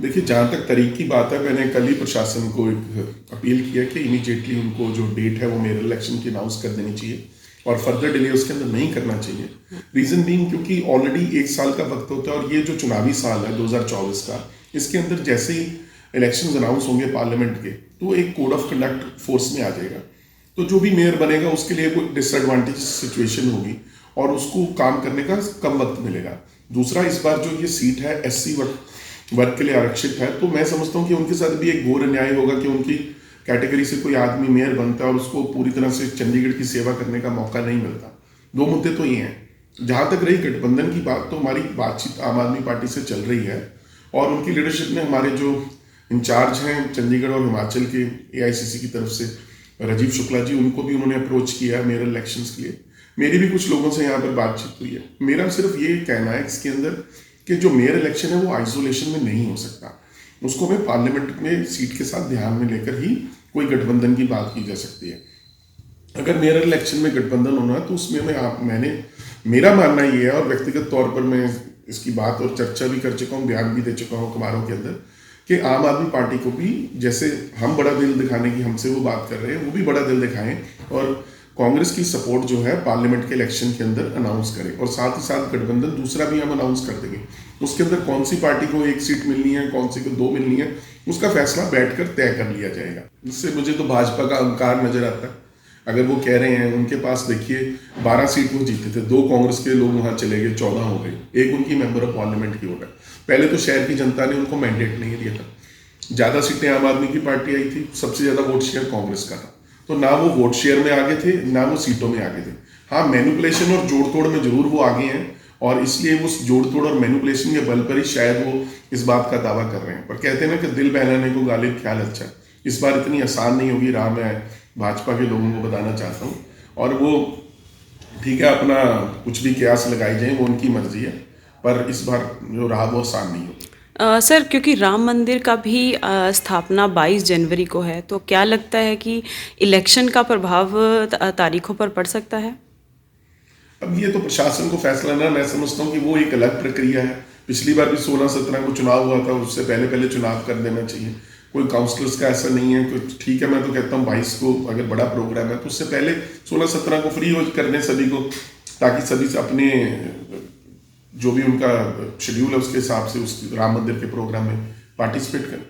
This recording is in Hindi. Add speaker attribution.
Speaker 1: देखिए, जहाँ तक तारीख की बात है, मैंने कल ही प्रशासन को एक अपील किया कि इमीडिएटली उनको जो डेट है वो मेयर इलेक्शन की अनाउंस कर देनी चाहिए और फर्दर डिले उसके अंदर नहीं करना चाहिए। रीज़न बीइंग क्योंकि ऑलरेडी 1 साल का वक्त होता है और ये जो चुनावी साल है 2024 का, इसके अंदर जैसे ही इलेक्शन अनाउंस होंगे पार्लियामेंट के, तो एक कोड ऑफ कंडक्ट फोर्स में आ जाएगा। तो जो भी मेयर बनेगा उसके लिए कोई डिसएडवांटेज सिचुएशन होगी और उसको काम करने का कम वक्त मिलेगा। दूसरा, इस बार जो ये सीट है SC वर्ग के लिए आरक्षित है, तो मैं समझता हूँ कि उनके साथ भी एक घोर अन्याय होगा कि उनकी कैटेगरी से कोई आदमी मेयर बनता है और उसको पूरी तरह से चंडीगढ़ की सेवा करने का मौका नहीं मिलता। दो मुद्दे तो ये हैं। जहाँ तक रही गठबंधन की बात, तो हमारी बातचीत आम आदमी पार्टी से चल रही है और उनकी लीडरशिप में हमारे जो इंचार्ज हैं चंडीगढ़ और हिमाचल के AICC की तरफ से राजीव शुक्ला जी, उनको भी उन्होंने अप्रोच किया है मेयर इलेक्शंस के लिए। मेरी भी कुछ लोगों से यहाँ पर बातचीत हुई है। मेरा सिर्फ ये कहना है इसके अंदर कि जो मेयर इलेक्शन है वो आइसोलेशन में नहीं हो सकता, उसको हमें पार्लियामेंट में सीट के साथ ध्यान में लेकर ही कोई गठबंधन की बात की जा सकती है। अगर मेयर इलेक्शन में गठबंधन होना है तो उसमें मेरा मानना ये है, और व्यक्तिगत तौर पर मैं इसकी बात और चर्चा भी कर चुका हूँ, बयान भी दे चुका हूँ अखबारों के अंदर, कि आम आदमी पार्टी को भी जैसे हम बड़ा दिल दिखाने की हमसे वो बात कर रहे हैं, वो भी बड़ा दिल दिखाएं और कांग्रेस की सपोर्ट जो है पार्लियामेंट के इलेक्शन के अंदर अनाउंस करें। और साथ ही साथ गठबंधन दूसरा भी हम अनाउंस कर देंगे, उसके अंदर कौन सी पार्टी को 1 सीट मिलनी है, कौन सी को 2 मिलनी है, उसका फैसला बैठकर तय कर लिया जाएगा। इससे मुझे तो भाजपा का अहंकार नजर आता है। अगर वो कह रहे हैं, उनके पास देखिए 12 सीट वो जीते थे, 2 कांग्रेस के लोग वहां चले गए, 14 हो गए, एक उनकी मेंबर ऑफ पार्लियामेंट की वोट है। पहले तो शहर की जनता ने उनको मैंडेट नहीं दिया था, ज्यादा सीटें आम आदमी की पार्टी आई थी, सबसे ज्यादा वोट शेयर कांग्रेस का था। तो ना वो वोट शेयर में आगे थे, ना वो सीटों में आगे थे। हाँ, मैनिपुलेशन और जोड़ तोड़ में जरूर वो आगे हैं और इसलिए वो जोड़ तोड़ और मैनिपुलेशन के बल पर ही शायद वो इस बात का दावा कर रहे हैं। पर कहते हैं ना कि दिल बहलाने को गालिब ख्याल अच्छा। इस बार इतनी आसान नहीं होगी राह, मैं भाजपा के लोगों को बताना चाहता हूँ। और वो ठीक है, अपना कुछ भी कयास लगाई जाए, वो उनकी मर्जी है, पर इस बार जो राह वो आसान नहीं होगी।
Speaker 2: सर, क्योंकि राम मंदिर का भी स्थापना 22 जनवरी को है, तो क्या लगता है कि इलेक्शन का प्रभाव तारीखों पर पड़ सकता है?
Speaker 1: अब ये तो प्रशासन को फैसला ना, मैं समझता हूँ कि वो एक अलग प्रक्रिया है। पिछली बार भी 16-17 को चुनाव हुआ था, उससे पहले पहले चुनाव कर देना चाहिए। कोई काउंसलर्स का ऐसा नहीं है, कोई ठीक है, मैं तो कहता हूँ 22 को अगर बड़ा प्रोग्राम है तो उससे पहले 16-17 को फ्री हो करने सभी को, ताकि सभी अपने जो भी उनका शेड्यूल है उसके हिसाब से उस राम मंदिर के प्रोग्राम में पार्टिसिपेट करें।